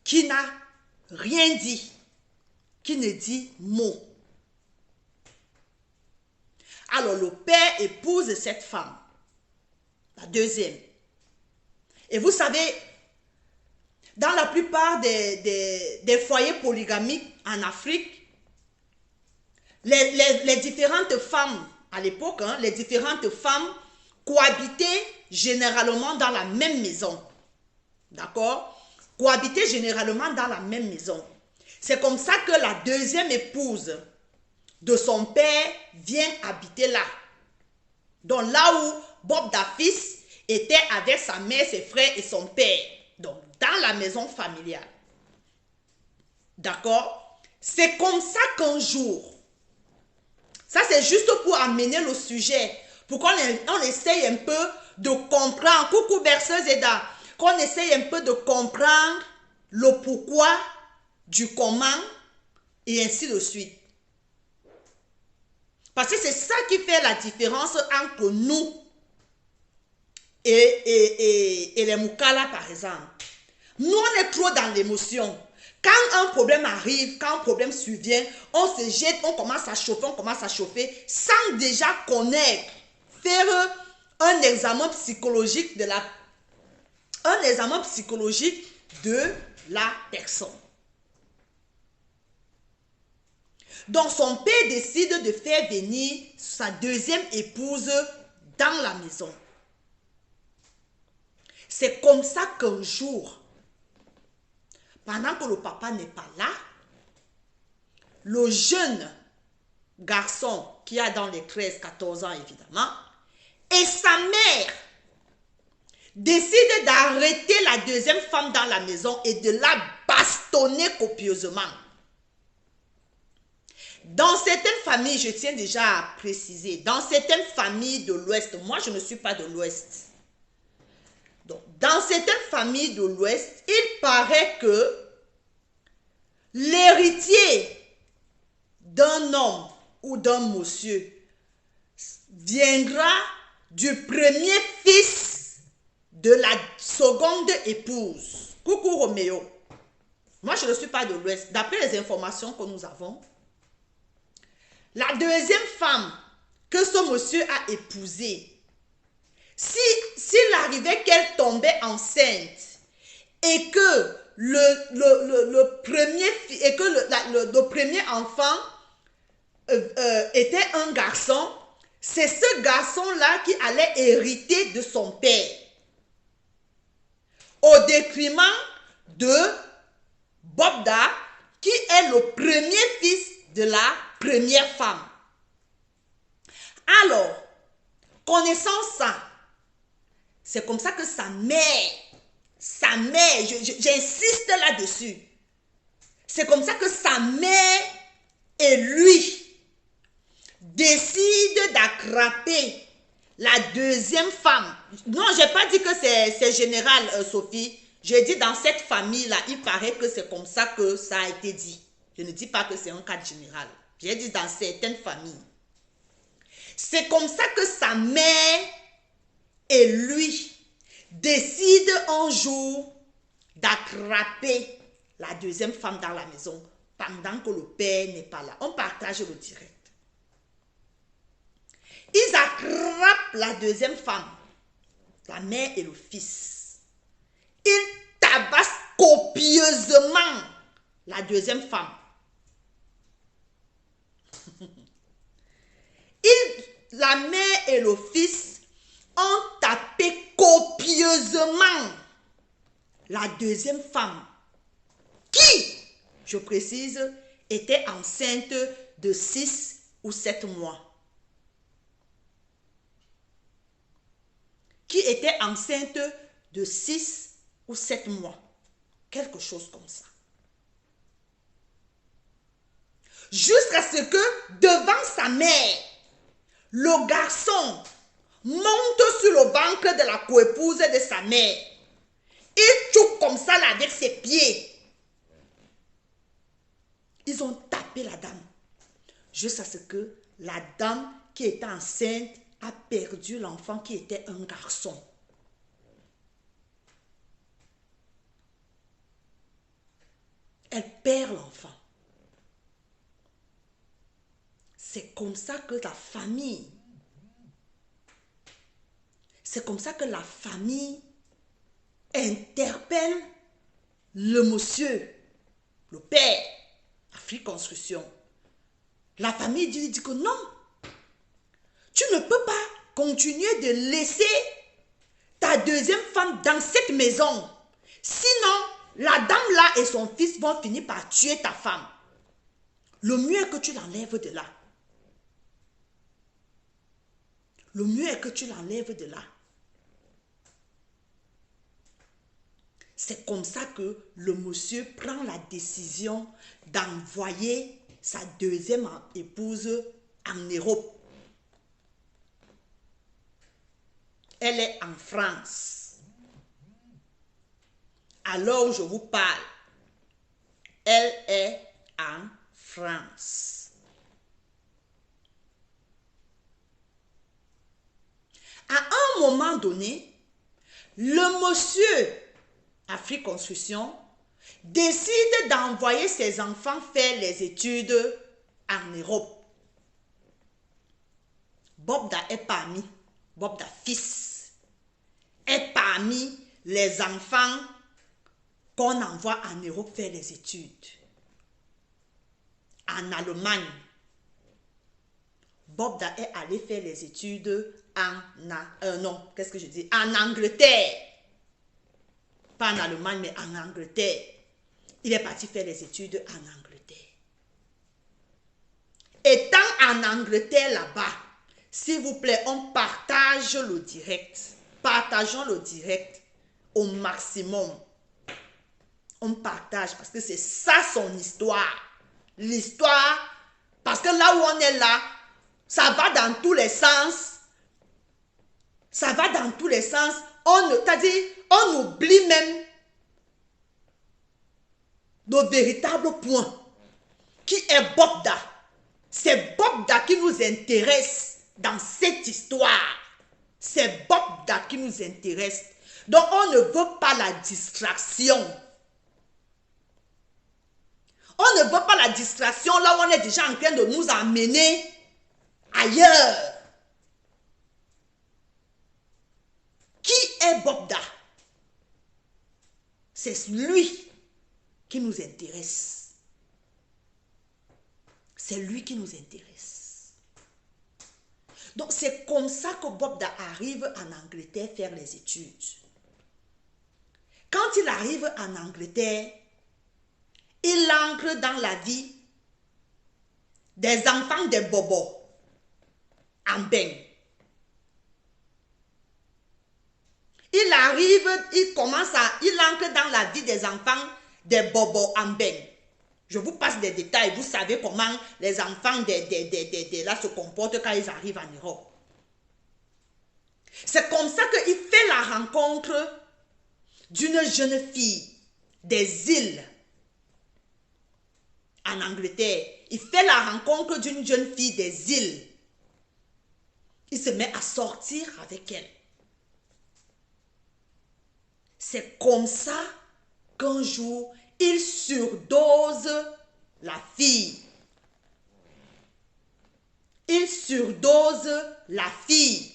qui n'a rien dit, qui ne dit mot. Alors le père épouse cette femme, la deuxième. Et vous savez, dans la plupart des foyers polygamiques en Afrique, les différentes femmes, à l'époque, les différentes femmes cohabitaient généralement dans la même maison. D'accord? Cohabitaient généralement dans la même maison. C'est comme ça que la deuxième épouse de son père vient habiter là. Donc là où Bob Dafis était avec sa mère, ses frères et son père. Donc dans la maison familiale. D'accord? C'est comme ça qu'un jour, ça c'est juste pour amener le sujet, pour qu'on essaye un peu de comprendre, coucou berceuse Eda, qu'on essaye un peu de comprendre le pourquoi, du comment, et ainsi de suite. Parce que c'est ça qui fait la différence entre nous et les Moukala, par exemple. Nous, on est trop dans l'émotion. Quand un problème arrive, quand un problème survient, on se jette, on commence à chauffer, sans déjà connaître, faire un examen psychologique de la personne. Donc, son père décide de faire venir sa deuxième épouse dans la maison. C'est comme ça qu'un jour, pendant que le papa n'est pas là, le jeune garçon qui a dans les 13-14 ans évidemment, et sa mère décident d'arrêter la deuxième femme dans la maison et de la bastonner copieusement. Dans certaines familles, je tiens déjà à préciser, dans certaines familles de l'Ouest, moi je ne suis pas de l'Ouest, donc dans certaines familles de l'Ouest, il paraît que l'héritier d'un homme ou d'un monsieur viendra du premier fils de la seconde épouse. Coucou Roméo. Moi, je ne suis pas de l'Ouest. D'après les informations que nous avons, la deuxième femme que ce monsieur a épousée, s'il arrivait qu'elle tombait enceinte et que le premier enfant était un garçon, c'est ce garçon-là qui allait hériter de son père, au détriment de Bobda, qui est le premier fils de la première femme. Alors, connaissant ça, c'est comme ça que sa mère, j'insiste là-dessus, c'est comme ça que sa mère et lui décident d'attraper la deuxième femme. Non, je n'ai pas dit que c'est général, Sophie. J'ai dit dans cette famille-là, il paraît que c'est comme ça que ça a été dit. Je ne dis pas que c'est un cas général. J'ai dit dans certaines familles. C'est comme ça que sa mère et lui décident un jour d'attraper la deuxième femme dans la maison pendant que le père n'est pas là. On partage le direct. Ils attrapent la deuxième femme, la mère et le fils. Ils tabassent copieusement la deuxième femme. La mère et le fils ont tapé copieusement la deuxième femme, qui, je précise, était enceinte de 6 ou 7 mois. Qui était enceinte de 6 ou 7 mois. Quelque chose comme ça. Jusqu'à ce que, devant sa mère, le garçon monte sur le ventre de la coépouse de sa mère. Il tchouk comme ça là avec ses pieds. Ils ont tapé la dame. Jusqu'à ce que la dame qui était enceinte a perdu l'enfant qui était un garçon. elle perd l'enfant. C'est comme ça que la famille, interpelle le monsieur, le père, Afrique Construction. La famille dit que non, tu ne peux pas continuer de laisser ta deuxième femme dans cette maison. Sinon, la dame là et son fils vont finir par tuer ta femme. Le mieux est que tu l'enlèves de là. Le mieux est que tu l'enlèves de là. C'est comme ça que le monsieur prend la décision d'envoyer sa deuxième épouse en Europe. Elle est en France. Alors je vous parle, elle est en France. À un moment donné, le monsieur Afrique Construction décide d'envoyer ses enfants faire les études en Europe. Bobda est parmi, Bobda fils, est parmi les enfants qu'on envoie en Europe faire les études. En Allemagne, Bobda est allé faire les études en Angleterre. Pas en Allemagne, mais en Angleterre. Il est parti faire les études en Angleterre. Étant en Angleterre là-bas, s'il vous plaît, on partage le direct. Partageons le direct au maximum. On partage parce que c'est ça son histoire. L'histoire, parce que là où on est là, ça va dans tous les sens. Ça va dans tous les sens. On oublie même nos véritables points. Qui est Bobda? C'est Bobda qui nous intéresse dans cette histoire. C'est Bobda qui nous intéresse. Donc on ne veut pas la distraction. On ne veut pas la distraction là où on est déjà en train de nous emmener ailleurs. Qui est Bobda? C'est lui qui nous intéresse. C'est lui qui nous intéresse. Donc c'est comme ça que Bobda arrive en Angleterre faire les études. Quand il arrive en Angleterre, il entre dans la vie des enfants de Bobo en Beng. Il entre dans la vie des enfants des Bobo en Beng. Je vous passe des détails. Vous savez comment les enfants là se comportent quand ils arrivent en Europe. C'est comme ça qu'il fait la rencontre d'une jeune fille des îles en Angleterre. Il fait la rencontre d'une jeune fille des îles. Il se met à sortir avec elle. C'est comme ça qu'un jour, il surdose la fille. Il surdose la fille.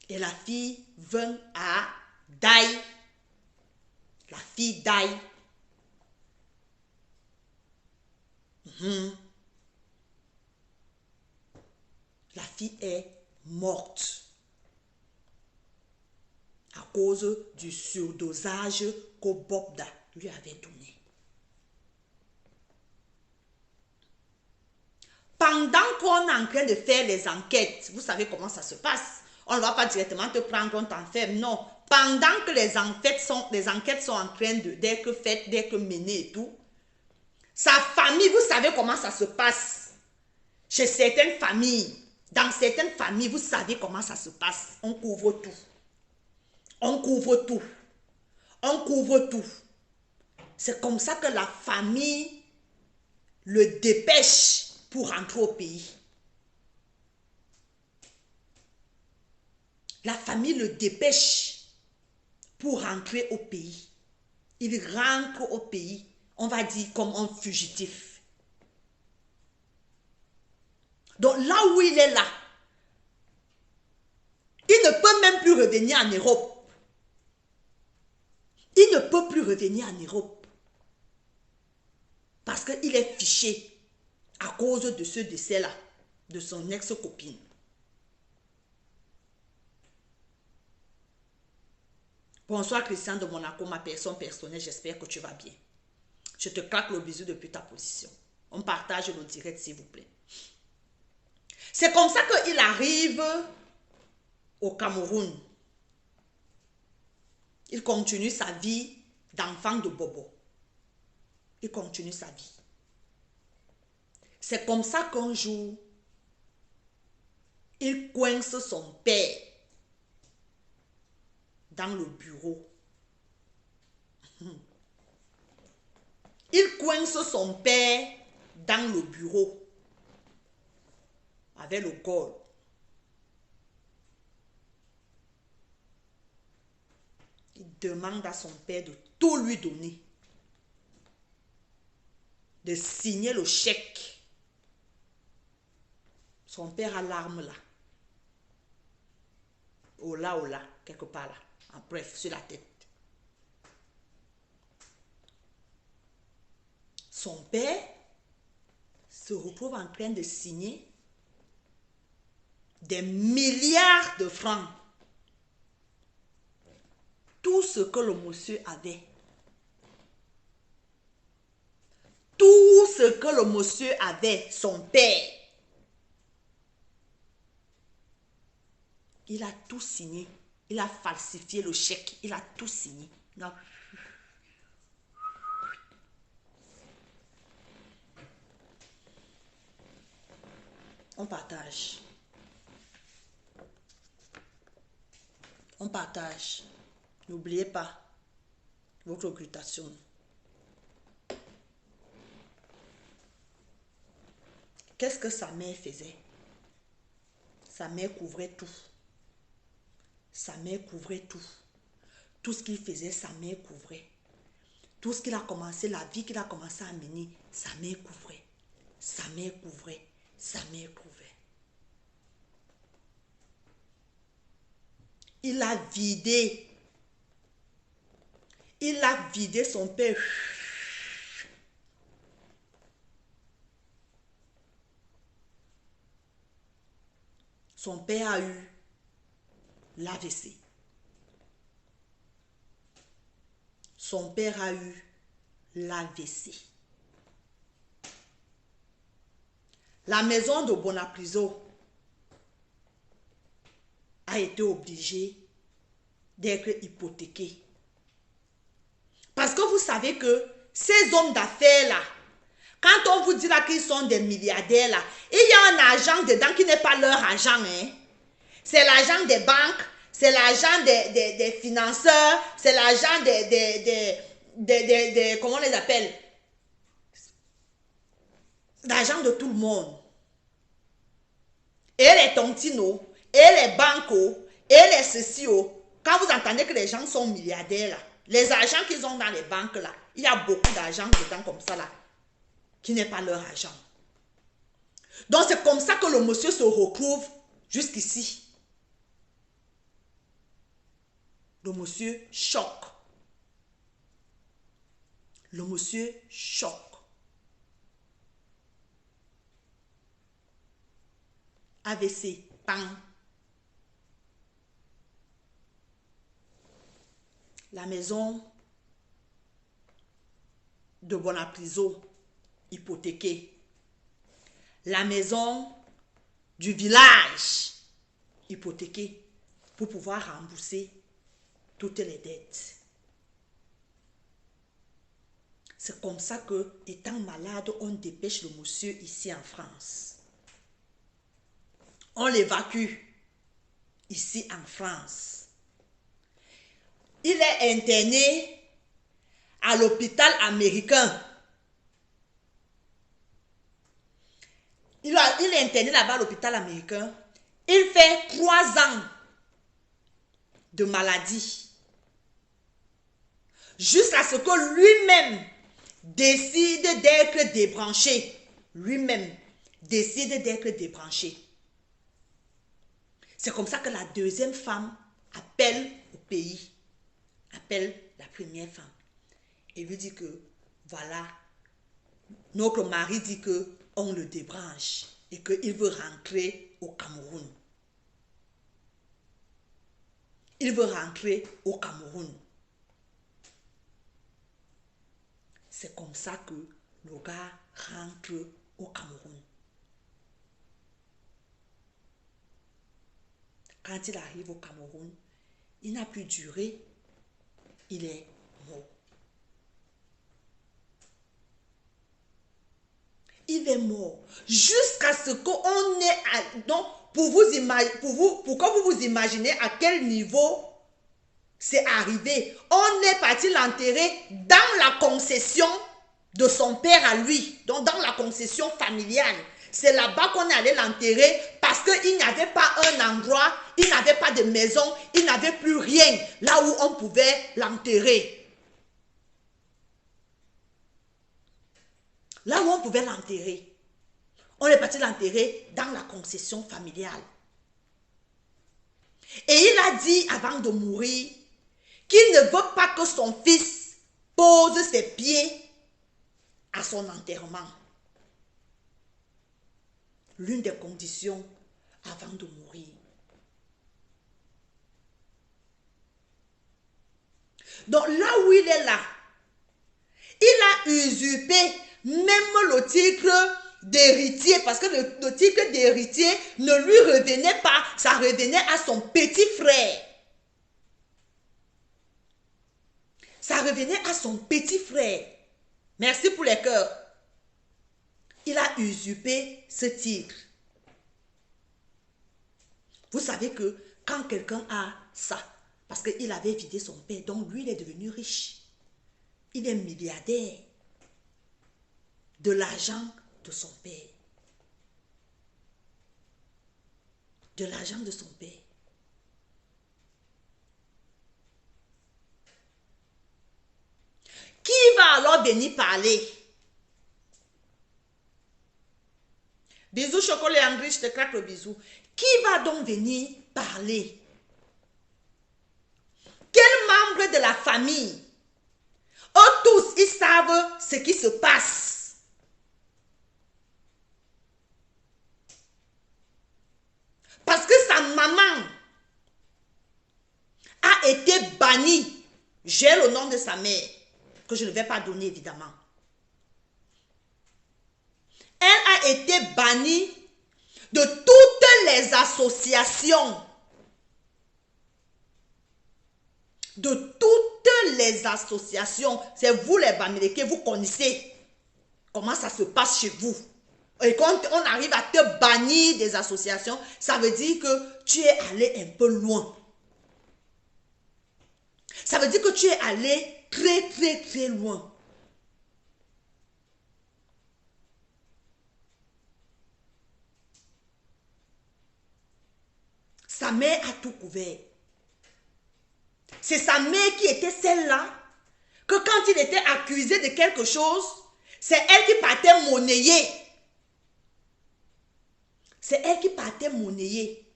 Et la fille vint à die. La fille die. La fille est morte à cause du surdosage que Bobda lui avait donné. Pendant qu'on est en train de faire les enquêtes, vous savez comment ça se passe. On ne va pas directement te prendre, on t'enferme, non. Pendant que les enquêtes sont en train d'être faites, d'être menées et tout, sa famille, vous savez comment ça se passe. Chez certaines familles, dans certaines familles, vous savez comment ça se passe. On couvre tout. On couvre tout. On couvre tout. C'est comme ça que la famille le dépêche pour rentrer au pays. La famille le dépêche pour rentrer au pays. il rentre au pays, on va dire comme un fugitif. Donc là où il est là, il ne peut même plus revenir en Europe. Il ne peut plus revenir en Europe. Parce qu'il est fiché à cause de ce décès-là, de son ex-copine. Bonsoir Christian de Monaco, ma personne personnelle, j'espère que tu vas bien. Je te claque le bisou depuis ta position. On partage le direct s'il vous plaît. C'est comme ça qu'il arrive au Cameroun. Il continue sa vie d'enfant de Bobo. Il continue sa vie. C'est comme ça qu'un jour, il coince son père dans le bureau. Il coince son père dans le bureau avec le col. Il demande à son père de tout lui donner. De signer le chèque. Son père a l'arme là. Oh là, quelque part là. En bref, sur la tête. Son père se retrouve en train de signer des milliards de francs. Tout ce que le monsieur avait. Tout ce que le monsieur avait, son père. Il a tout signé. Il a falsifié le chèque. Il a tout signé. Non. On partage. On partage. N'oubliez pas votre occultation. Qu'est-ce que sa mère faisait? Sa mère couvrait tout. Sa mère couvrait tout. Tout ce qu'il faisait, sa mère couvrait. Tout ce qu'il a commencé, la vie qu'il a commencé à mener, sa mère couvrait. Sa mère couvrait. Sa mère couvrait. Il a vidé. Il a vidé son père. Son père a eu l'AVC. Son père a eu l'AVC. La maison de Bonapriso a été obligée d'être hypothéquée. Parce que vous savez que ces hommes d'affaires-là, quand on vous dit là qu'ils sont des milliardaires là, il y a un argent dedans qui n'est pas leur argent. Hein? C'est l'argent des banques, c'est l'argent des financeurs, c'est l'argent des comment on les appelle? L'argent de tout le monde. Et les tontinos, et les bancos, et les ceci-o. Quand vous entendez que les gens sont milliardaires là, les argents qu'ils ont dans les banques là, il y a beaucoup d'argent dedans comme ça là, qui n'est pas leur argent. Donc c'est comme ça que le monsieur se retrouve jusqu'ici. Le monsieur choque. Le monsieur choque. AVC, pan. La maison de Bonapriso hypothéquée. La maison du village hypothéquée pour pouvoir rembourser toutes les dettes. C'est comme ça que, étant malade, on dépêche le monsieur ici en France. On l'évacue ici en France. Il est interné à l'hôpital américain. Il est interné là-bas à l'hôpital américain. Il fait 3 ans de maladie. jusqu'à ce que lui-même décide d'être débranché. Lui-même décide d'être débranché. C'est comme ça que la deuxième femme appelle au pays, appelle la première femme et lui dit que voilà, notre mari dit que on le débranche et qu'il veut rentrer au Cameroun. Il veut rentrer au Cameroun. C'est comme ça que le gars rentre au Cameroun. Quand il arrive au Cameroun, il n'a plus duré, il est mort. Il est mort jusqu'à ce qu'on ait... Donc, pour que vous vous imaginez à quel niveau c'est arrivé. On est parti l'enterrer dans la concession de son père à lui. Donc, dans la concession familiale. C'est là-bas qu'on est allé l'enterrer parce qu'il n'y avait pas un endroit, il n'avait pas de maison, il n'avait plus rien là où on pouvait l'enterrer. Là où on pouvait l'enterrer. On est parti l'enterrer dans la concession familiale. Et il a dit avant de mourir qu'il ne veut pas que son fils pose ses pieds à son enterrement. L'une des conditions avant de mourir. Donc là où il est là, il a usurpé même le titre d'héritier, parce que le titre d'héritier ne lui revenait pas, ça revenait à son petit frère. Ça revenait à son petit frère. Merci pour les cœurs. Il a usurpé ce titre. Vous savez que quand quelqu'un a ça, parce qu'il avait vidé son père, donc lui il est devenu riche. Il est milliardaire de l'argent de son père. De l'argent de son père. Qui va alors venir parler? Bisous, chocolat André, je te craque le bisou. Qui va donc venir parler? Quel membre de la famille? Eux tous, ils savent ce qui se passe. Parce que sa maman a été bannie. J'ai le nom de sa mère, que je ne vais pas donner évidemment. Elle a été bannie de toutes les associations. De toutes les associations. C'est vous les Bamileke, vous connaissez comment ça se passe chez vous. Et quand on arrive à te bannir des associations, ça veut dire que tu es allé un peu loin. Ça veut dire que tu es allé très, très, très loin. Sa mère a tout couvert. C'est sa mère qui était celle-là, que quand il était accusé de quelque chose, c'est elle qui partait monnayer. C'est elle qui partait monnayer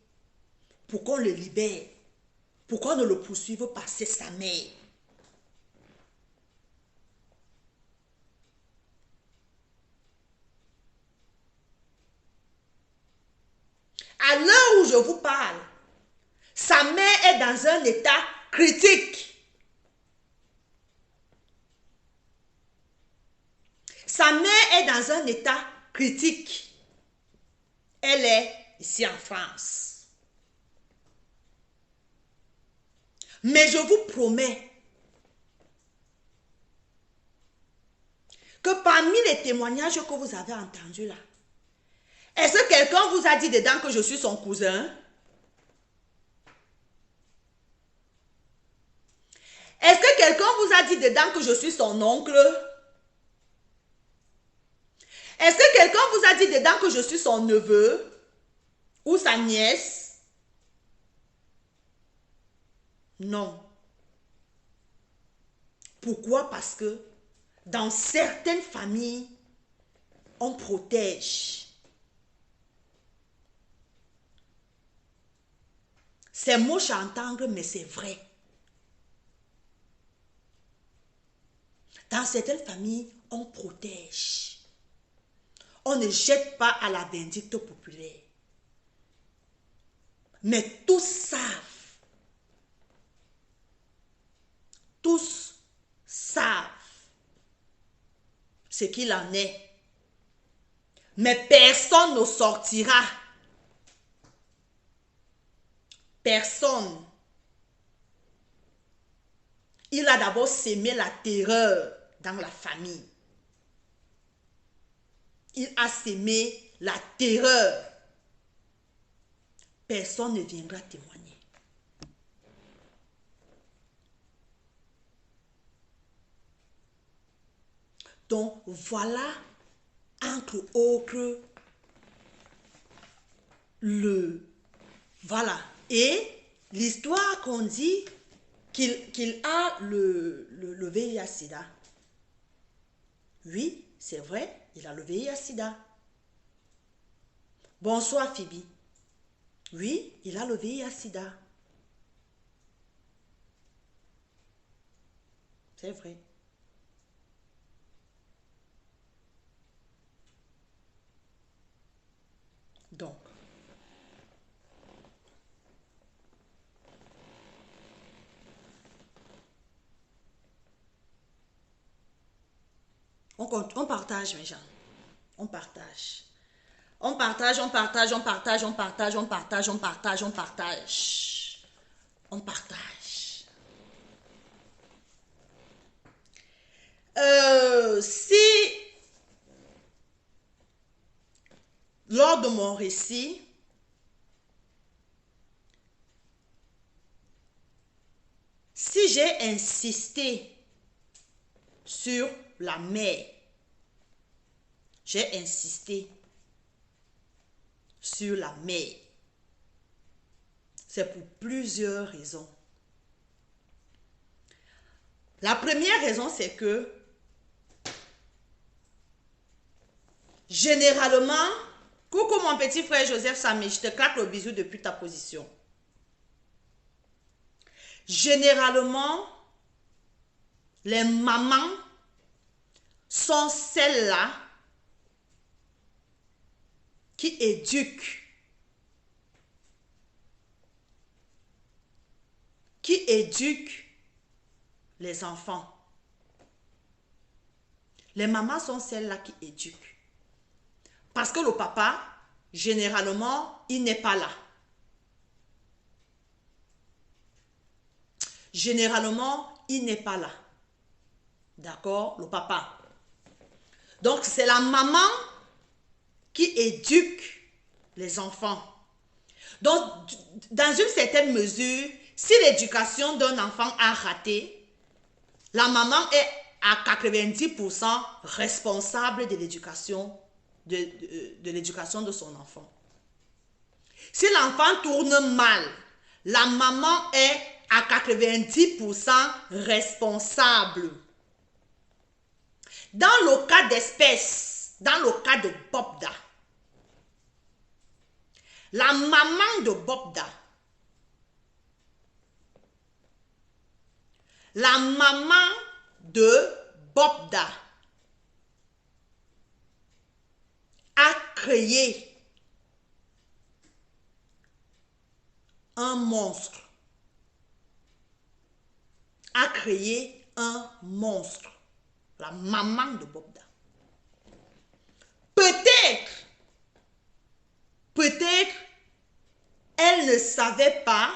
pour qu'on le libère. Pour qu'on ne le poursuive pas, c'est sa mère. À l'heure où je vous parle, sa mère est dans un état critique. Sa mère est dans un état critique. Elle est ici en France. Mais je vous promets que parmi les témoignages que vous avez entendus là, est-ce que quelqu'un vous a dit dedans que je suis son cousin? Est-ce que quelqu'un vous a dit dedans que je suis son oncle? Est-ce que quelqu'un vous a dit dedans que je suis son neveu ou sa nièce? Non. Pourquoi? Parce que dans certaines familles, on protège. C'est moche à entendre, mais c'est vrai. Dans certaines familles, on protège. On ne jette pas à la vindicte populaire. Mais tous savent ce qu'il en est. Mais personne ne sortira. Personne. Il a d'abord sémé la terreur dans la famille. Il a sémé la terreur. Personne ne viendra témoigner. Donc voilà, entre autres, voilà. Et l'histoire qu'on dit qu'il a le VIH-Sida. Oui, c'est vrai, il a le VIH-Sida. Bonsoir Phoebe. Oui, il a le VIH-Sida. C'est vrai. Donc, on partage, mes gens. On partage. On partage, on partage, on partage, on partage, on partage, on partage, on partage. On partage. Si, lors de mon récit, si j'ai insisté sur la mère, j'ai insisté sur la mère, c'est pour plusieurs raisons. La première raison, c'est que généralement, coucou mon petit frère Joseph Samé, je te claque le bisou depuis ta position. Généralement, les mamans sont celles-là qui éduquent. Les enfants. Les mamans sont celles-là qui éduquent. Parce que le papa, généralement, il n'est pas là. Généralement, il n'est pas là. D'accord? Le papa. Donc, c'est la maman qui éduque les enfants. Donc, dans une certaine mesure, si l'éducation d'un enfant a raté, la maman est à 90% responsable de l'éducation de son enfant. Si l'enfant tourne mal, la maman est à 90% responsable. Dans le cas d'espèce, dans le cas de Bobda, la maman de Bobda, a créé un monstre. La maman de Bobda. Peut-être, elle ne savait pas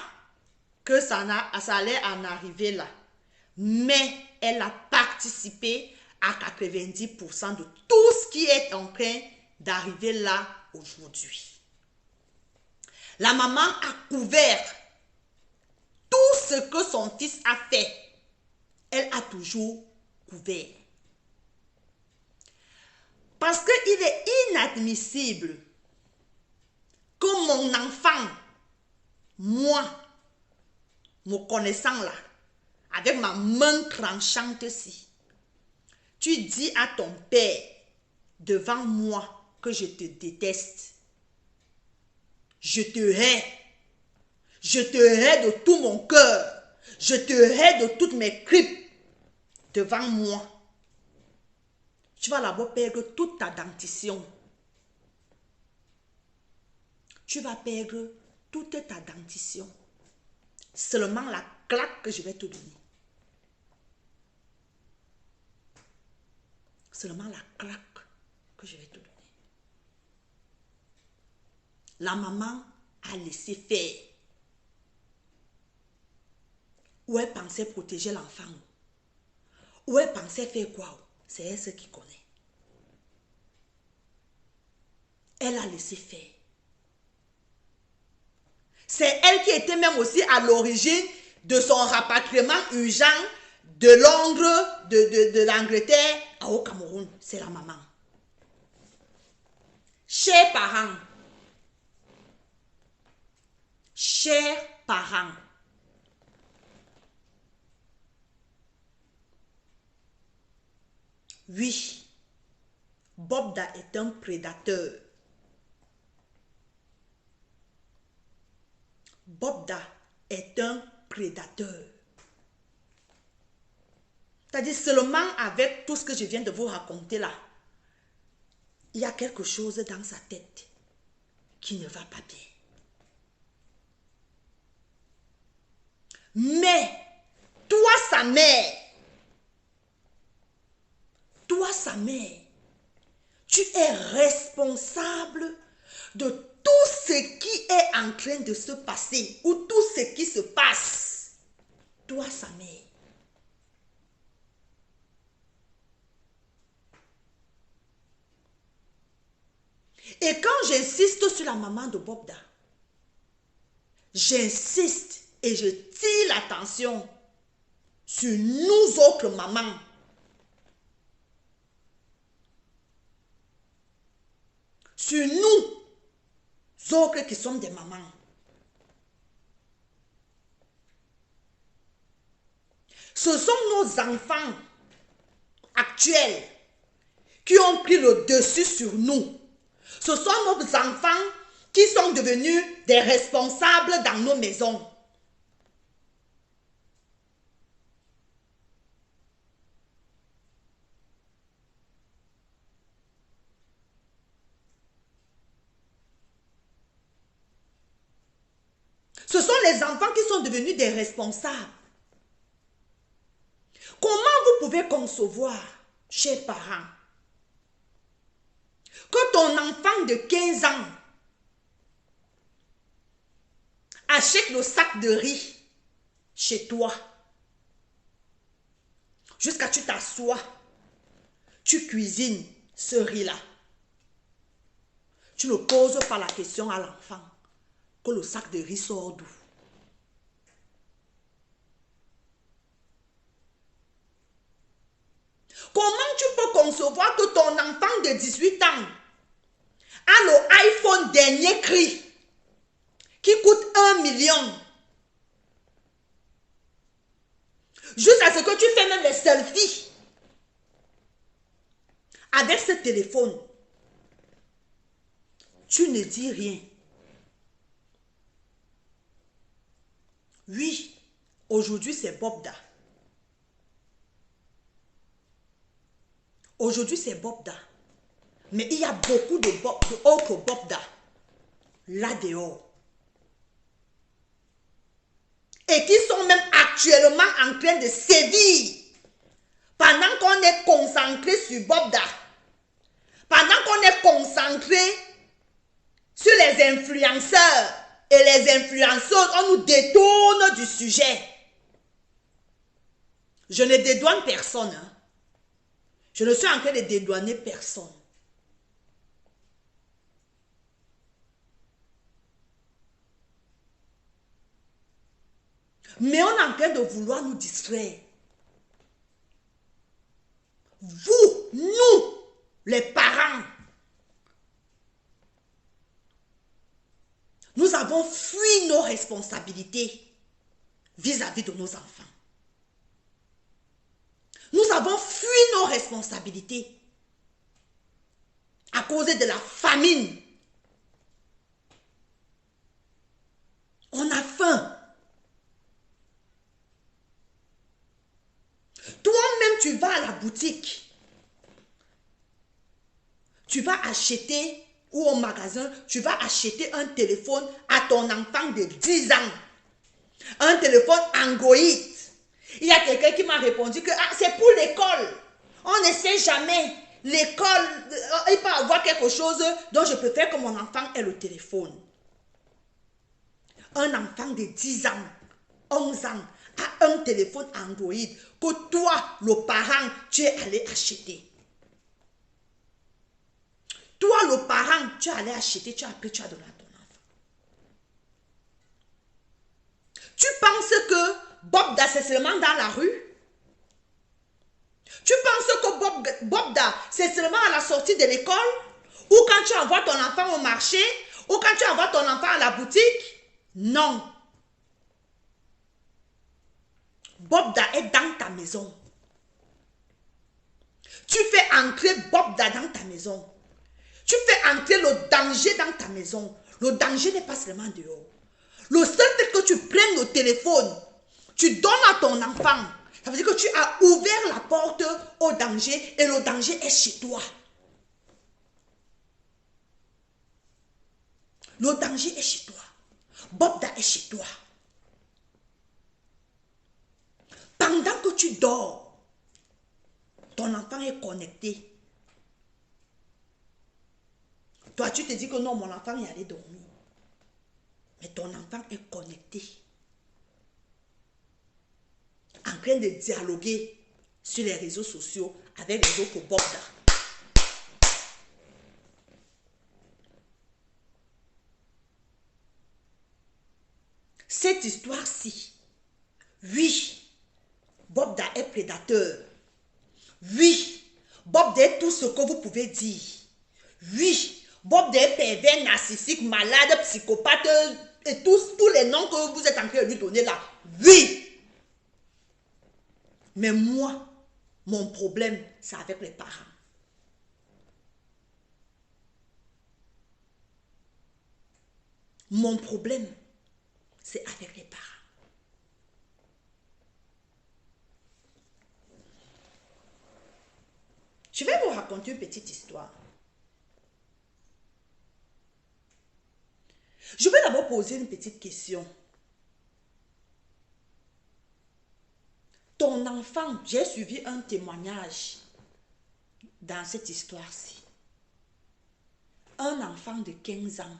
que ça allait en arriver là. Mais elle a participé à 90% de tout ce qui est en train d'arriver là aujourd'hui. La maman a couvert tout ce que son fils a fait. Elle a toujours couvert. Parce qu'il est inadmissible que mon enfant, moi, me connaissant là, avec ma main tranchante-ci, tu dis à ton père devant moi que je te déteste, je te hais de tout mon cœur, je te hais de toutes mes tripes devant moi, tu vas d'abord perdre toute ta dentition. Tu vas perdre toute ta dentition. Seulement la claque que je vais te donner. Seulement la claque que je vais te donner. La maman a laissé faire. Ou elle pensait protéger l'enfant. Ou elle pensait faire quoi? C'est elle ce qui connaît. Elle a laissé faire. C'est elle qui était même aussi à l'origine de son rapatriement urgent de Londres, de l'Angleterre au Cameroun. C'est la maman. Chers parents, oui, Bobda est un prédateur. Bobda est un prédateur. C'est-à-dire seulement avec tout ce que je viens de vous raconter là, il y a quelque chose dans sa tête qui ne va pas bien. Mais toi, sa mère, tu es responsable de tout ce qui est en train de se passer ou tout ce qui se passe. Toi, sa mère. Et quand j'insiste sur la maman de Bobda, j'insiste et je tire l'attention sur nous autres mamans. Sur nous autres qui sommes des mamans. Ce sont nos enfants actuels qui ont pris le dessus sur nous. Ce sont nos enfants qui sont devenus des responsables dans nos maisons. Ce sont les enfants qui sont devenus des responsables. Comment vous pouvez concevoir, chers parents, que ton enfant de 15 ans achète le sac de riz chez toi, jusqu'à tu t'assois, tu cuisines ce riz-là. Tu ne poses pas la question à l'enfant que le sac de riz sort d'où. Comment tu peux concevoir que ton enfant de 18 ans a le iPhone dernier cri qui coûte 1 million? Jusqu'à ce que tu fais même des selfies avec ce téléphone. Tu ne dis rien. Oui, aujourd'hui c'est Bobda. Aujourd'hui c'est Bobda. Mais il y a beaucoup d'autres Bobda là dehors. Et qui sont même actuellement en train de sévir. Pendant qu'on est concentré sur Bobda. Pendant qu'on est concentré sur les influenceurs et les influenceuses, on nous détourne du sujet. Je ne dédouane personne. Hein. Je ne suis en train de dédouaner personne. Mais on est en train de vouloir nous distraire. Vous, nous, les parents, nous avons fui nos responsabilités vis-à-vis de nos enfants. avons fui nos responsabilités à cause de la famine. On a faim. Toi-même, tu vas à la boutique. Tu vas acheter, ou au magasin, tu vas acheter un téléphone à ton enfant de 10 ans. Un téléphone Android. Il y a quelqu'un qui m'a répondu que c'est pour l'école. On ne sait jamais. L'école, il peut avoir quelque chose dont je préfère que mon enfant ait le téléphone. Un enfant de 10 ans, 11 ans, a un téléphone Android que toi, le parent, tu es allé acheter. Toi, le parent, tu es allé acheter, tu as pris, tu as donné à ton enfant. Tu penses que Bobda, c'est seulement dans la rue? Tu penses que Bobda, c'est seulement à la sortie de l'école? Ou quand tu envoies ton enfant au marché? Ou quand tu envoies ton enfant à la boutique? Non. Bobda est dans ta maison. Tu fais entrer Bobda dans ta maison. Tu fais entrer le danger dans ta maison. Le danger n'est pas seulement dehors. Le seul fait que tu prennes le téléphone, tu donnes à ton enfant, ça veut dire que tu as ouvert la porte au danger et le danger est chez toi. Le danger est chez toi. Bobda est chez toi. Pendant que tu dors, ton enfant est connecté. Toi, tu te dis que non, mon enfant est allé dormir. Mais ton enfant est connecté. En train de dialoguer sur les réseaux sociaux avec les autres Bobda. Cette histoire-ci, oui, Bobda est prédateur. Oui, Bobda est tout ce que vous pouvez dire. Oui, Bobda est pervers, narcissique, malade, psychopathe et tous les noms que vous êtes en train de lui donner là. Oui. Mais moi, mon problème, c'est avec les parents. Mon problème, c'est avec les parents. Je vais vous raconter une petite histoire. Je vais d'abord poser une petite question. Ton enfant, j'ai suivi un témoignage dans cette histoire-ci. Un enfant de 15 ans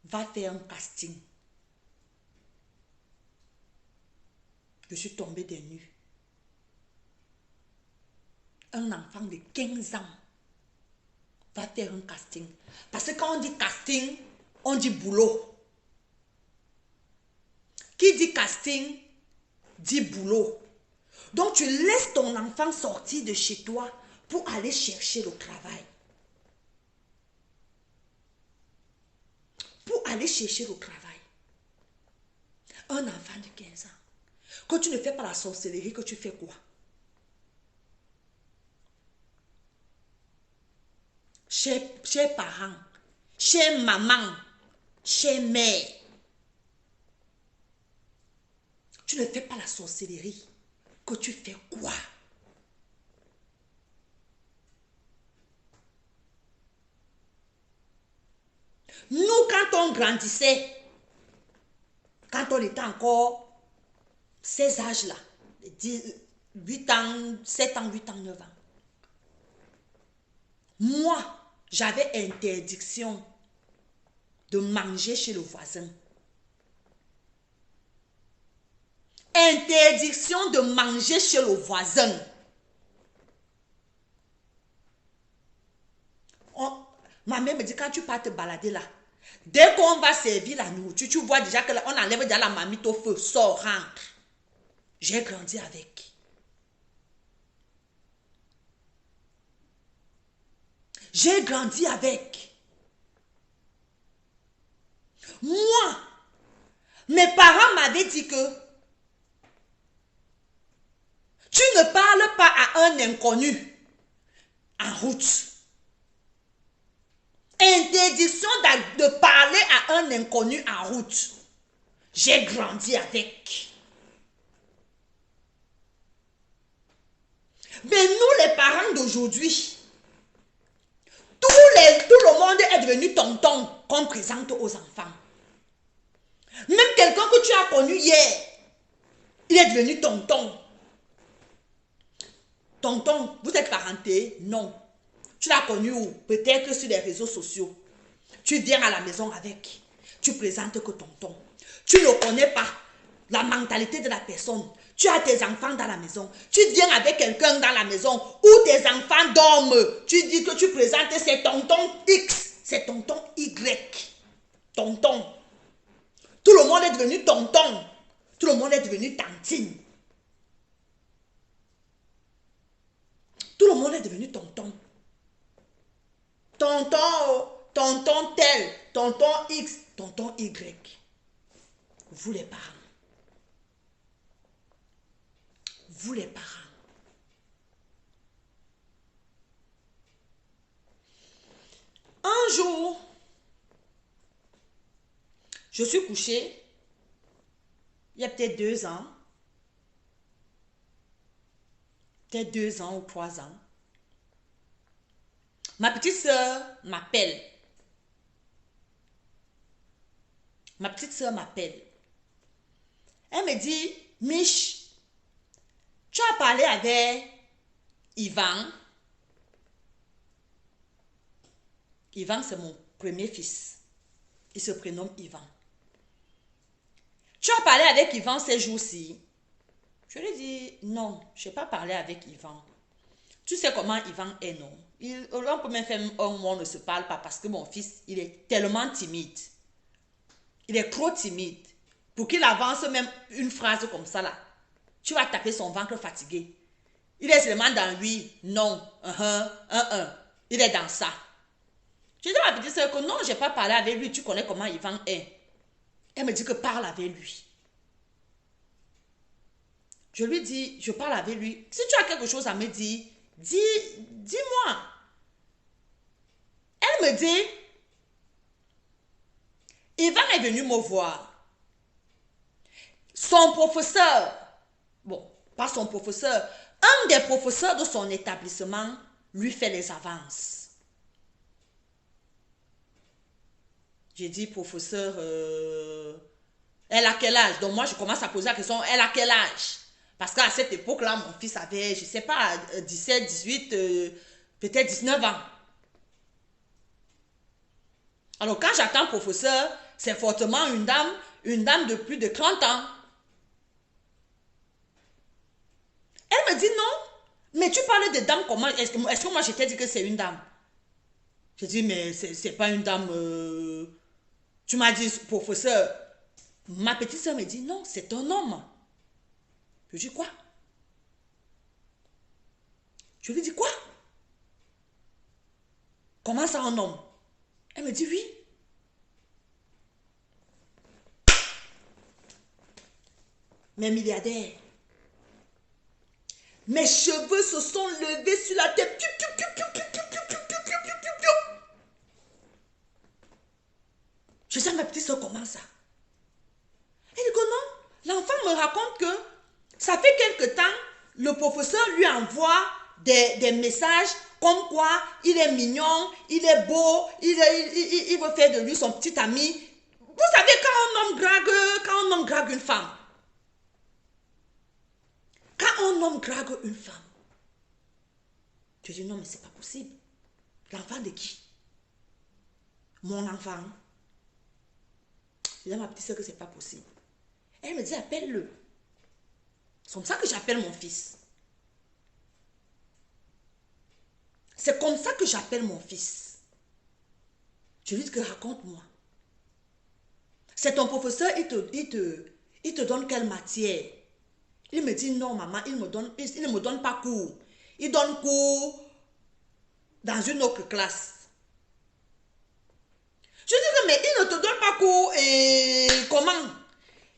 va faire un casting. Je suis tombée des nues. Un enfant de 15 ans va faire un casting. Parce que quand on dit casting, on dit boulot. Qui dit casting, dit boulot. Donc tu laisses ton enfant sortir de chez toi pour aller chercher le travail. Pour aller chercher le travail. Un enfant de 15 ans. Quand tu ne fais pas la sorcellerie, que tu fais quoi? Chers parents, chère maman, chère mère, tu ne fais pas la sorcellerie, que tu fais quoi? Nous, quand on grandissait, quand on était encore ces âges-là, 8 ans, 7 ans, 8 ans, 9 ans, moi, j'avais interdiction de manger chez le voisin. Interdiction de manger chez le voisin. Ma mère me dit, quand tu pars te balader là, dès qu'on va servir la nourriture, tu vois déjà qu'on enlève déjà la marmite au feu, sors, rentre. J'ai grandi avec. J'ai grandi avec. Moi, mes parents m'avaient dit que Tu ne parles pas à un inconnu en route. Interdiction de parler à un inconnu en route. J'ai grandi avec. Mais nous, les parents d'aujourd'hui, tout le monde est devenu tonton qu'on présente aux enfants. Même quelqu'un que tu as connu hier, il est devenu tonton. Tonton, vous êtes parenté? Non. Tu l'as connu où? Peut-être sur les réseaux sociaux. Tu viens à la maison avec. Tu présentes que tonton. Tu ne connais pas la mentalité de la personne. Tu as tes enfants dans la maison. Tu viens avec quelqu'un dans la maison où tes enfants dorment. Tu dis que tu présentes, c'est tonton X, c'est tonton Y. Tonton. Tout le monde est devenu tonton. Tout le monde est devenu tantine. Tout le monde est devenu tonton. Tonton, tonton tel, tonton X, tonton Y. Vous les parents. Vous les parents. Un jour, je suis couchée, il y a peut-être 2 ans, peut-être 2 ans ou 3 ans. Ma petite soeur m'appelle. Ma petite soeur m'appelle. Elle me dit, Mich, tu as parlé avec Yvan. Yvan, c'est mon premier fils. Il se prénomme Yvan. Tu as parlé avec Yvan ces jours-ci? Je lui dis, non, je n'ai pas parlé avec Yvan. Tu sais comment Yvan est, non? On peut même faire un mois, on ne se parle pas parce que mon fils, il est tellement timide. Il est trop timide. Pour qu'il avance même une phrase comme ça là, tu vas taper son ventre fatigué. Il est seulement dans oui, non, il est dans ça. Je dis à ma petite soeur que non, je n'ai pas parlé avec lui, tu connais comment Yvan est. Elle me dit que parle avec lui. Je lui dis, je parle avec lui. Si tu as quelque chose à me dire, dis-moi. Elle me dit, Yvan est venu me voir. Son professeur, bon, pas son professeur, un des professeurs de son établissement lui fait les avances. J'ai dit, professeur, elle a quel âge? Donc moi, je commence à poser la question, elle a quel âge? Parce qu'à cette époque-là, mon fils avait, je ne sais pas, 17, 18, peut-être 19 ans. Alors quand j'attends professeur, c'est fortement une dame de plus de 30 ans. Elle me dit non, mais tu parles de dame comment? Est-ce que moi je t'ai dit que c'est une dame? Je dis mais c'est pas une dame. Tu m'as dit professeur. Ma petite soeur me dit non, c'est un homme. Je dis quoi? Je lui dis quoi? Comment ça un homme? Elle me dit oui. Mais milliardaire. Mes cheveux se sont levés sur la tête. Je dis à ma petite soeur comment ça? Elle dit que non. L'enfant me raconte que ça fait quelque temps, le professeur lui envoie des messages comme quoi il est mignon, il est beau, il veut faire de lui son petit ami. Vous savez quand un homme drague une femme, quand un homme drague une femme, je dis non mais c'est pas possible. L'enfant de qui? Mon enfant. Je dis à ma petite soeur que c'est pas possible. Elle me dit appelle-le. C'est comme ça que j'appelle mon fils. C'est comme ça que j'appelle mon fils. Je lui dis que raconte-moi. C'est ton professeur, il te donne quelle matière? Il me dit non maman, il ne me donne pas cours. Il donne cours dans une autre classe. Je dis que mais il ne te donne pas cours et comment?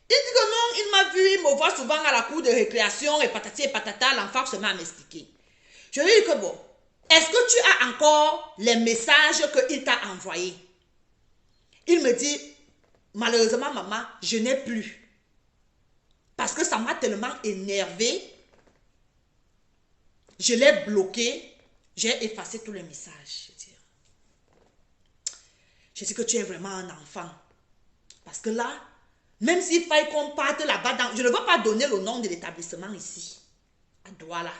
Il dit que non, il m'a vu, il me voit souvent à la cour de récréation et patati et patata, l'enfant se met à m'expliquer. Je lui dis que bon, est-ce que tu as encore les messages qu'il t'a envoyés? Il me dit, malheureusement maman, je n'ai plus. Parce que ça m'a tellement énervé. Je l'ai bloqué. J'ai effacé tous les messages. Je dis que tu es vraiment un enfant. Parce que là, même s'il faille qu'on parte là-bas, je ne veux pas donner le nom de l'établissement ici. À Douala.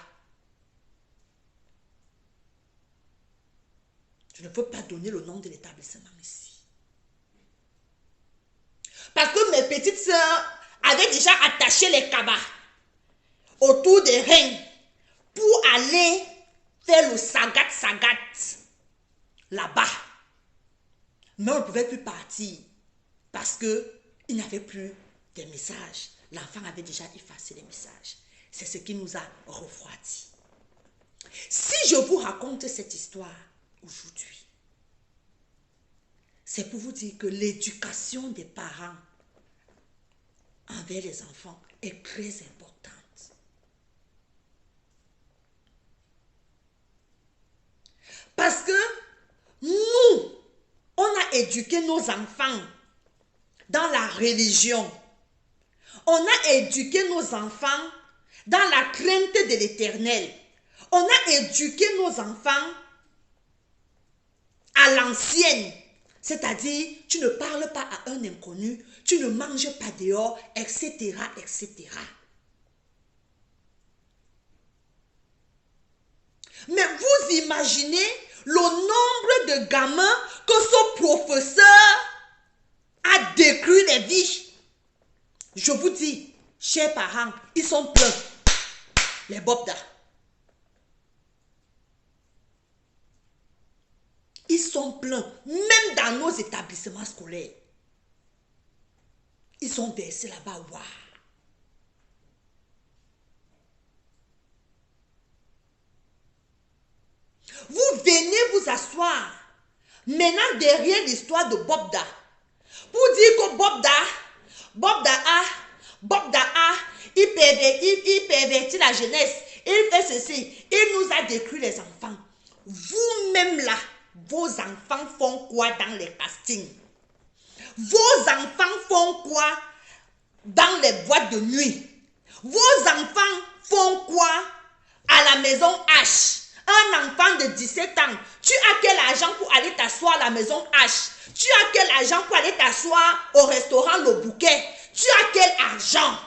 Je ne veux pas donner le nom de l'établissement ici. Parce que mes petites sœurs avaient déjà attaché les cabas autour des reins pour aller faire le sagat là-bas. Mais on ne pouvait plus partir parce qu'il n'y avait plus de messages. L'enfant avait déjà effacé les messages. C'est ce qui nous a refroidis. Si je vous raconte cette histoire aujourd'hui, c'est pour vous dire que l'éducation des parents envers les enfants est très importante. Parce que nous, on a éduqué nos enfants dans la religion. On a éduqué nos enfants dans la crainte de l'Éternel. On a éduqué nos enfants à l'ancienne. C'est-à-dire, tu ne parles pas à un inconnu, tu ne manges pas dehors, etc., etc. Mais vous imaginez le nombre de gamins que ce professeur a détruit les vies. Je vous dis, chers parents, ils sont pleins. Les Bobda. Ils sont pleins, même dans nos établissements scolaires. Ils sont versés là-bas. Waouh! Vous venez vous asseoir maintenant derrière l'histoire de Bobda pour dire que Bobda A, il pervertit la jeunesse, il fait ceci, il nous a détruit les enfants. Vous-même là, vos enfants font quoi dans les castings? Vos enfants font quoi dans les boîtes de nuit? Vos enfants font quoi à la maison H? Un enfant de 17 ans, tu as quel argent pour aller t'asseoir à la maison H? Tu as quel argent pour aller t'asseoir au restaurant Le Bouquet? Tu as quel argent?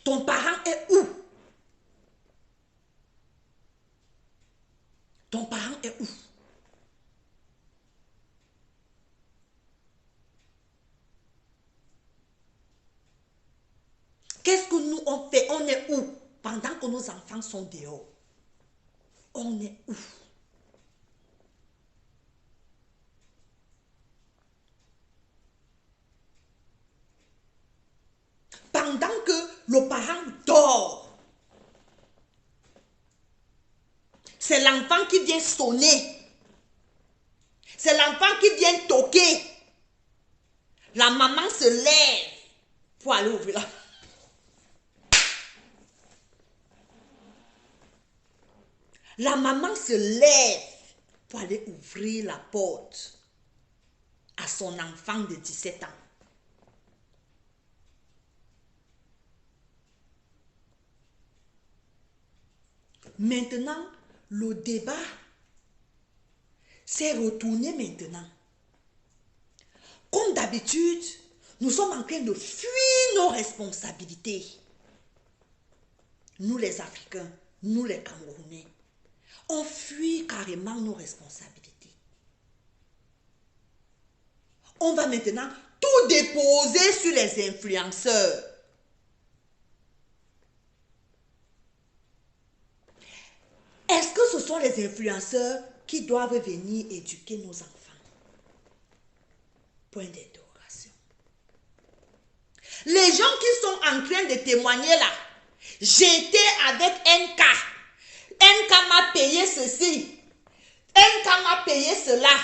Ton parent est où? Ton parent est où? Qu'est-ce que nous on fait? On est où? Pendant que nos enfants sont dehors. On est où? Pendant que le parent dort, c'est l'enfant qui vient sonner. C'est l'enfant qui vient toquer. La maman se lève pour aller ouvrir la porte. La maman se lève pour aller ouvrir la porte à son enfant de 17 ans. Maintenant, le débat s'est retourné maintenant. Comme d'habitude, nous sommes en train de fuir nos responsabilités. Nous les Africains, nous les Camerounais, on fuit carrément nos responsabilités. On va maintenant tout déposer sur les influenceurs. Est-ce que ce sont les influenceurs qui doivent venir éduquer nos enfants? Point d'interrogation. Les gens qui sont en train de témoigner là, j'étais avec NK. NK m'a payé ceci. NK m'a payé cela.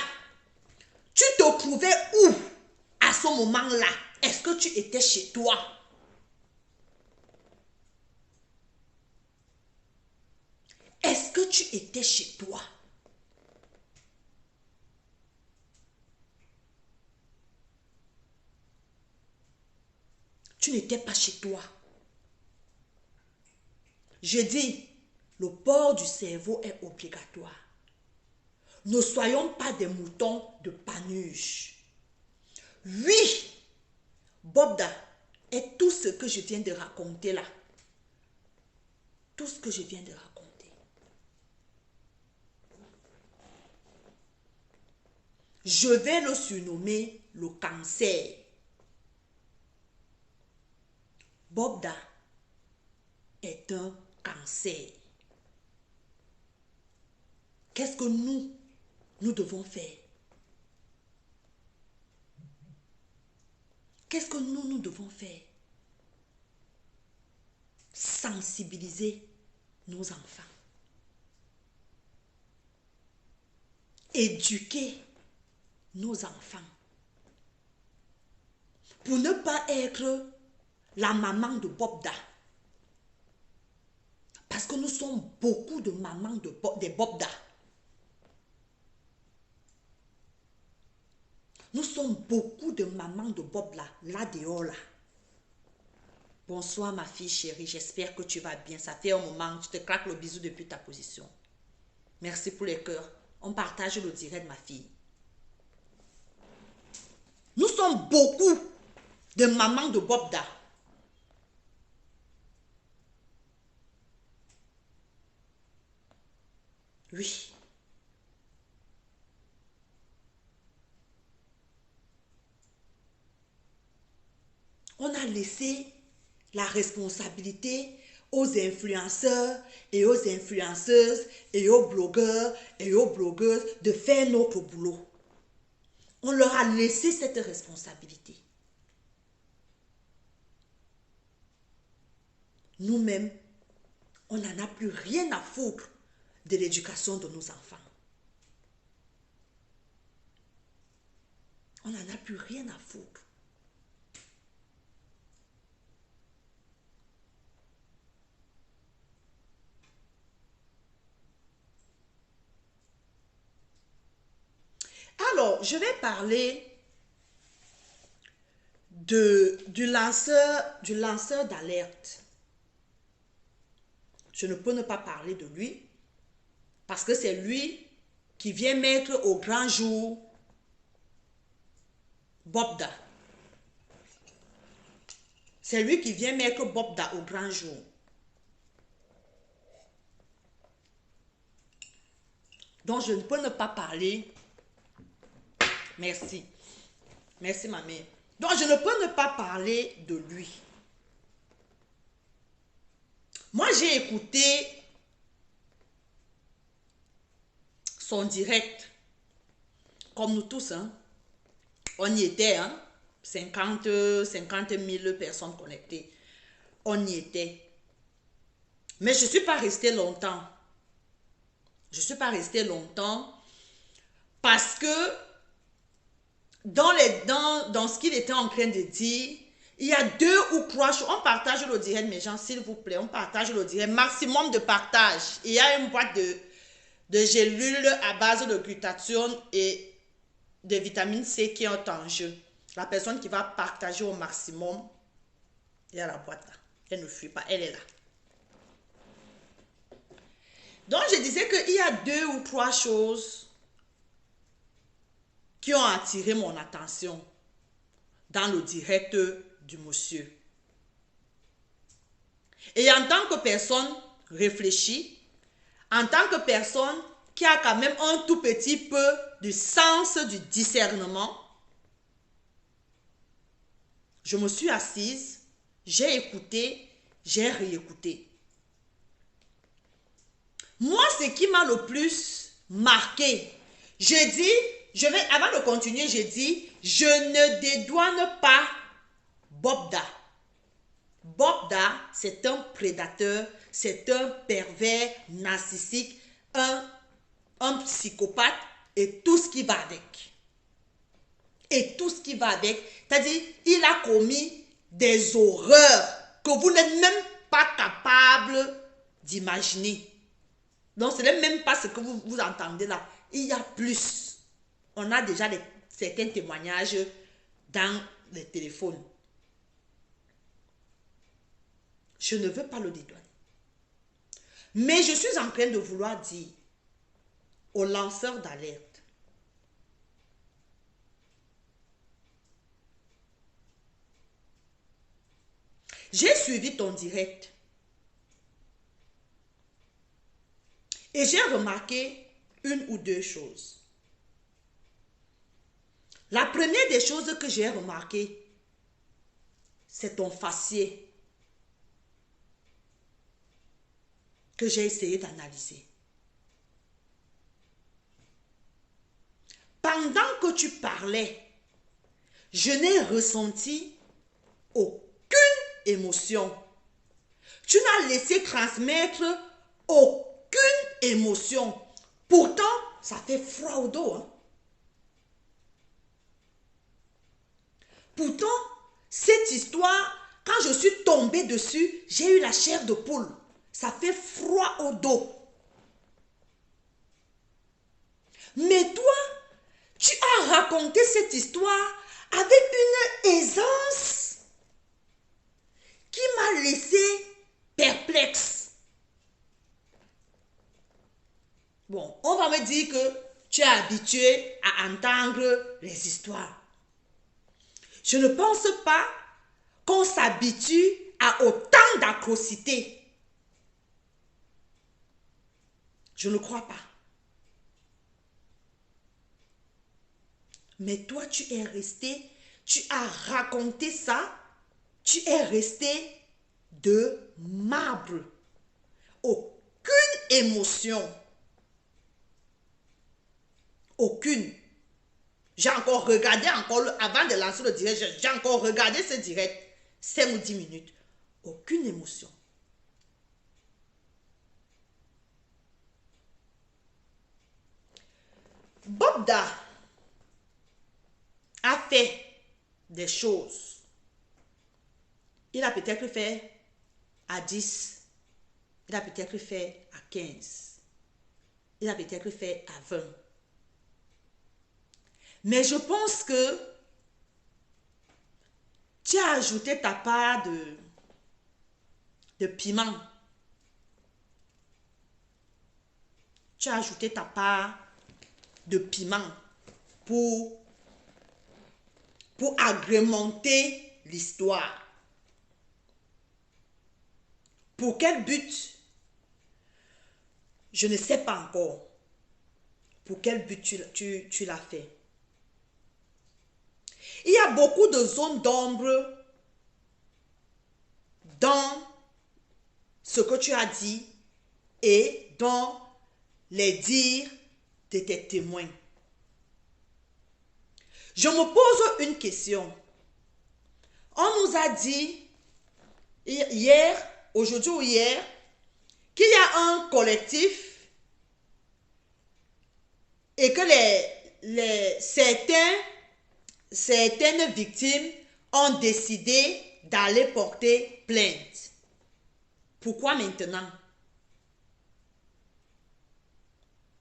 Tu te trouvais où à ce moment-là? Est-ce que tu étais chez toi? Est-ce que tu étais chez toi? Tu n'étais pas chez toi. Je dis, le port du cerveau est obligatoire. Ne soyons pas des moutons de Panurge. Oui, Bobda est tout ce que je viens de raconter là. Tout ce que je viens de raconter. Je vais le surnommer le cancer. Bobda est un cancer. Qu'est-ce que nous devons faire? Qu'est-ce que nous devons faire? Sensibiliser nos enfants. Éduquer nos enfants. Pour ne pas être la maman de Bobda. Parce que nous sommes beaucoup de mamans des Bobda. Nous sommes beaucoup de mamans de Bob là dehors là. Bonsoir ma fille chérie, j'espère que tu vas bien. Ça fait un moment, je te claque le bisou depuis ta position. Merci pour les cœurs. On partage le direct ma fille. Nous sommes beaucoup de mamans de Bobda. Oui. On a laissé la responsabilité aux influenceurs et aux influenceuses et aux blogueurs et aux blogueuses de faire notre boulot. On leur a laissé cette responsabilité. Nous-mêmes, on n'en a plus rien à foutre de l'éducation de nos enfants. On n'en a plus rien à foutre. Alors, je vais parler du lanceur d'alerte. Je ne peux ne pas parler de lui parce que c'est lui qui vient mettre au grand jour Bobda. C'est lui qui vient mettre Bobda au grand jour. Donc, je ne peux ne pas parler. Merci. Merci, ma mère. Donc, je ne peux ne pas parler de lui. Moi, j'ai écouté son direct. Comme nous tous, hein. On y était, hein. 50 000 personnes connectées. On y était. Mais je ne suis pas restée longtemps. Je ne suis pas restée longtemps parce que dans ce qu'il était en train de dire, il y a 2 ou 3 choses. On partage le direct, mes gens, s'il vous plaît. On partage le direct. Maximum de partage. Il y a une boîte de gélules à base de glutathione et de vitamine C qui est en jeu. La personne qui va partager au maximum, il y a la boîte là. Elle ne fuit pas, elle est là. Donc, je disais qu'il y a 2 ou 3 choses qui ont attiré mon attention dans le direct du monsieur. Et en tant que personne réfléchie, en tant que personne qui a quand même un tout petit peu du sens du discernement, je me suis assise, j'ai écouté, j'ai réécouté. Moi, ce qui m'a le plus marqué, avant de continuer, j'ai dit, je ne dédouane pas Bobda. Bobda, c'est un prédateur, c'est un pervers narcissique, un psychopathe et tout ce qui va avec. et tout ce qui va avec. C'est-à-dire, il a commis des horreurs que vous n'êtes même pas capable d'imaginer. Donc, ce n'est même pas ce que vous entendez là. Il y a plus. On a déjà certains témoignages dans les téléphones. Je ne veux pas le dédouaner. Mais je suis en train de vouloir dire aux lanceurs d'alerte, j'ai suivi ton direct et j'ai remarqué une ou deux choses. La première des choses que j'ai remarqué, c'est ton faciès que j'ai essayé d'analyser. Pendant que tu parlais, je n'ai ressenti aucune émotion. Tu n'as laissé transmettre aucune émotion. Pourtant, ça fait froid au dos. Hein? Pourtant, cette histoire, quand je suis tombée dessus, j'ai eu la chair de poule. Ça fait froid au dos. Mais toi, tu as raconté cette histoire avec une aisance qui m'a laissé perplexe. Bon, on va me dire que tu es habitué à entendre les histoires. Je ne pense pas qu'on s'habitue à autant d'atrocités. Je ne crois pas. Mais toi, tu es resté, tu as raconté ça, tu es resté de marbre. Aucune émotion. Aucune. J'ai encore regardé, avant de lancer le direct, j'ai encore regardé ce direct, 5 ou 10 minutes. Aucune émotion. Bobda a fait des choses. Il a peut-être fait à 10. Il a peut-être fait à 15. Il a peut-être fait à 20. Mais je pense que tu as ajouté ta part de piment. Tu as ajouté ta part de piment pour agrémenter l'histoire. Pour quel but? Je ne sais pas encore. Pour quel but tu l'as fait? Il y a beaucoup de zones d'ombre dans ce que tu as dit et dans les dires de tes témoins. Je me pose une question. On nous a dit hier, aujourd'hui ou hier, qu'il y a un collectif et que certaines victimes ont décidé d'aller porter plainte. Pourquoi maintenant?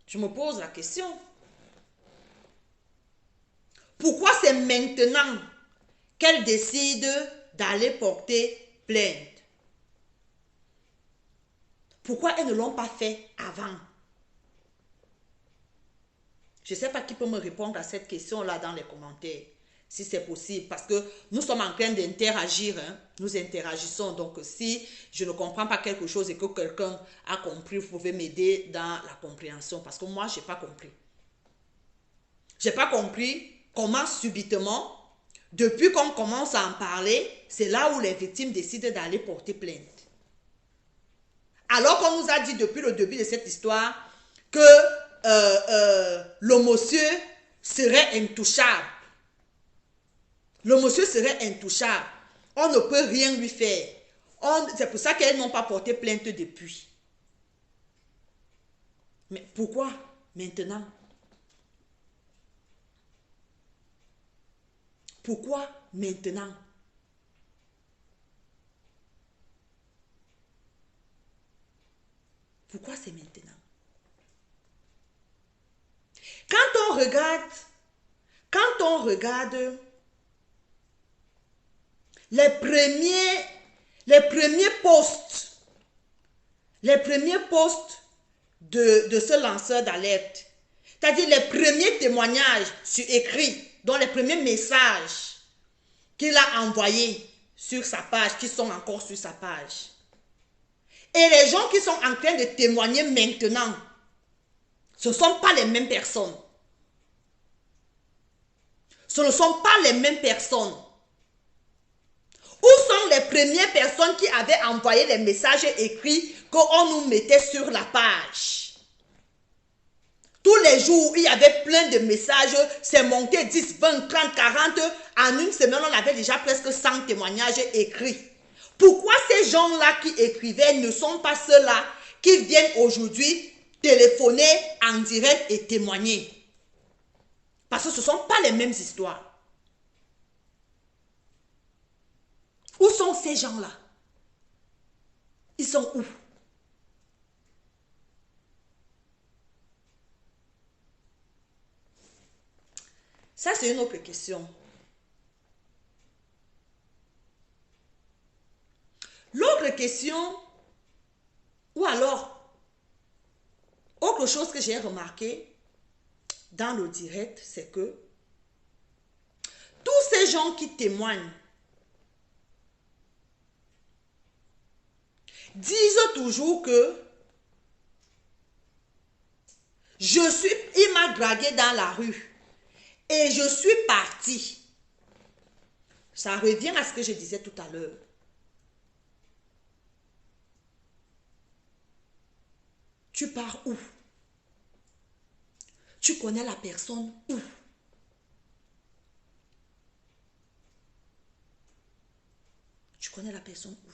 Je me pose la question. Pourquoi c'est maintenant qu'elles décident d'aller porter plainte? Pourquoi elles ne l'ont pas fait avant? Je ne sais pas qui peut me répondre à cette question-là dans les commentaires, si c'est possible, parce que nous sommes en train d'interagir, hein? Nous interagissons, donc si je ne comprends pas quelque chose et que quelqu'un a compris, vous pouvez m'aider dans la compréhension, parce que moi, je n'ai pas compris. Je n'ai pas compris comment subitement, depuis qu'on commence à en parler, c'est là où les victimes décident d'aller porter plainte. Alors qu'on nous a dit depuis le début de cette histoire que le monsieur serait intouchable. Le monsieur serait intouchable. On ne peut rien lui faire. C'est pour ça qu'elles n'ont pas porté plainte depuis. Mais pourquoi maintenant? Pourquoi maintenant? Pourquoi c'est maintenant? Quand on regarde les premiers postes de ce lanceur d'alerte, c'est-à-dire les premiers témoignages sur écrit, dont les premiers messages qu'il a envoyés sur sa page, qui sont encore sur sa page. Et les gens qui sont en train de témoigner maintenant, ce ne sont pas les mêmes personnes. Ce ne sont pas les mêmes personnes. Où sont les premières personnes qui avaient envoyé les messages écrits qu'on nous mettait sur la page? Tous les jours, il y avait plein de messages, c'est monté 10, 20, 30, 40. En une semaine, on avait déjà presque 100 témoignages écrits. Pourquoi ces gens-là qui écrivaient ne sont pas ceux-là qui viennent aujourd'hui téléphoner en direct et témoigner? Parce que ce ne sont pas les mêmes histoires. Où sont ces gens-là? Ils sont où? Ça, c'est une autre question. L'autre question, ou alors, autre chose que j'ai remarqué dans le direct, c'est que tous ces gens qui témoignent disent toujours que il m'a dragué dans la rue et je suis parti. Ça revient à ce que je disais tout à l'heure. Tu pars où? Tu connais la personne où? Tu connais la personne où?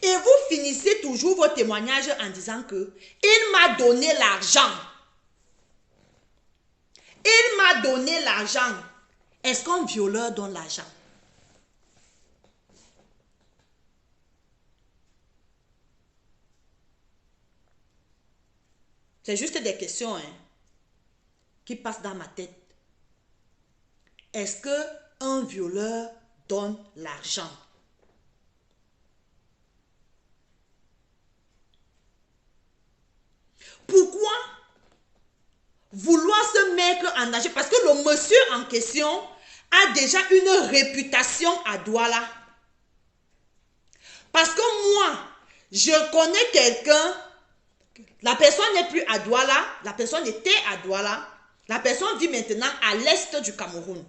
Et vous finissez toujours vos témoignages en disant que il m'a donné l'argent. Il m'a donné l'argent. Est-ce qu'un violeur donne l'argent? C'est juste des questions qui passent dans ma tête. Est-ce qu'un violeur donne l'argent? Pourquoi vouloir se mettre en danger? Parce que le monsieur en question a déjà une réputation à Douala. Parce que moi, je connais quelqu'un, la personne n'est plus à Douala, la personne était à Douala, la personne vit maintenant à l'est du Cameroun.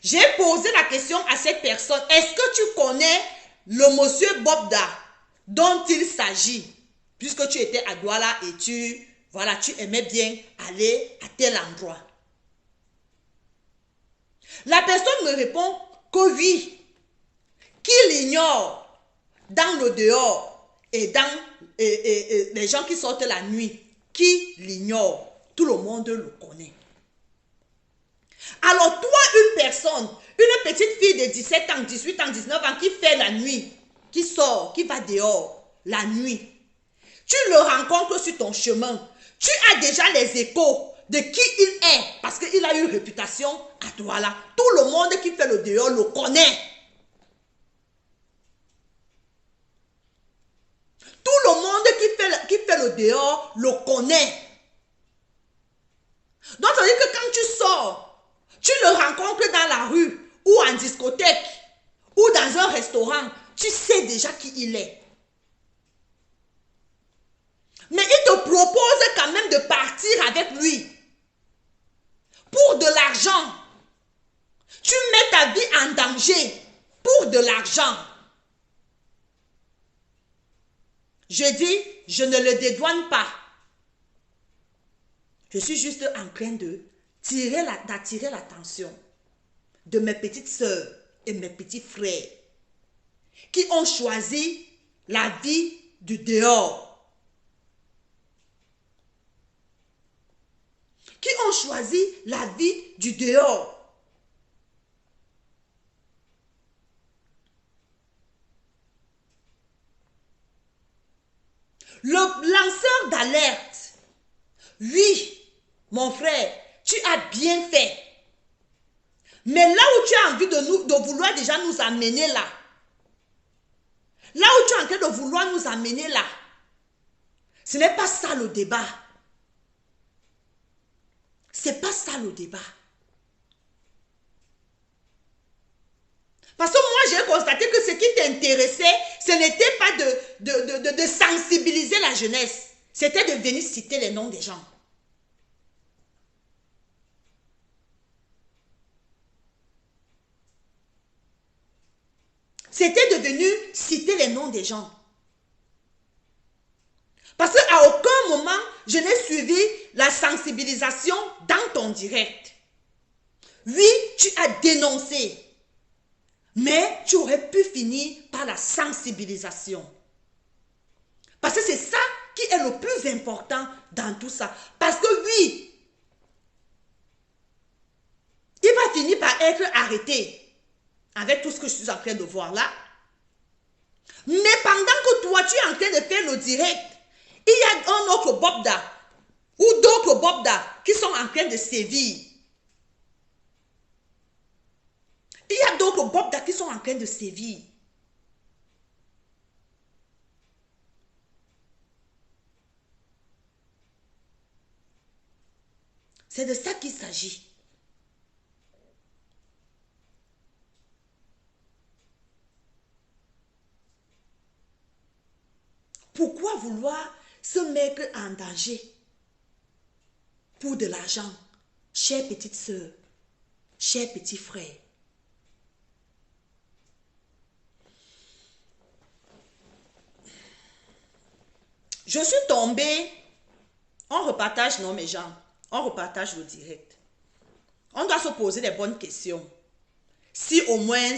J'ai posé la question à cette personne, est-ce que tu connais le monsieur Bobda dont il s'agit? Puisque tu étais à Douala et tu aimais bien aller à tel endroit. La personne me répond que oui, qu'il ignore dans le dehors et dans les gens qui sortent la nuit, qui l'ignorent, tout le monde le connaît. Alors toi, une personne, une petite fille de 17 ans, 18 ans, 19 ans qui fait la nuit, qui sort, qui va dehors la nuit, tu le rencontres sur ton chemin, tu as déjà les échos de qui il est, parce qu'il a une réputation à Douala. Tout le monde qui fait le dehors le connaît. Tout le monde qui fait le dehors le connaît. Donc, ça veut dire que quand tu sors, tu le rencontres dans la rue, ou en discothèque, ou dans un restaurant, tu sais déjà qui il est. Mais il te propose quand même de partir avec lui. Pour de l'argent. Tu mets ta vie en danger pour de l'argent. Je dis, je ne le dédouane pas. Je suis juste en train d'attirer l'attention de mes petites sœurs et mes petits frères qui ont choisi la vie du dehors. qui ont choisi la vie du dehors. Le lanceur d'alerte, oui, mon frère, tu as bien fait. Mais là où tu as envie de vouloir déjà nous amener là, là où tu es en train de vouloir nous amener là, ce n'est pas ça le débat. C'est pas ça le débat. Parce que moi, j'ai constaté que ce qui t'intéressait, ce n'était pas de sensibiliser la jeunesse. C'était de venir citer les noms des gens. C'était de venir citer les noms des gens. Parce qu'à aucun moment, je n'ai suivi la sensibilisation dans ton direct. Oui, tu as dénoncé. Mais tu aurais pu finir par la sensibilisation. Parce que c'est ça qui est le plus important dans tout ça. Parce que oui, il va finir par être arrêté avec tout ce que je suis en train de voir là. Mais pendant que toi, tu es en train de faire le direct, il y a un autre Bobda ou d'autres Bobda qui sont en train de sévir. Il y a d'autres Bobda qui sont en train de sévir. C'est de ça qu'il s'agit. Pourquoi vouloir se mettre en danger pour de l'argent, chère petite sœur, cher petit frère? Je suis tombée, on repartage, non mes gens, on repartage le direct. On doit se poser les bonnes questions. Si au moins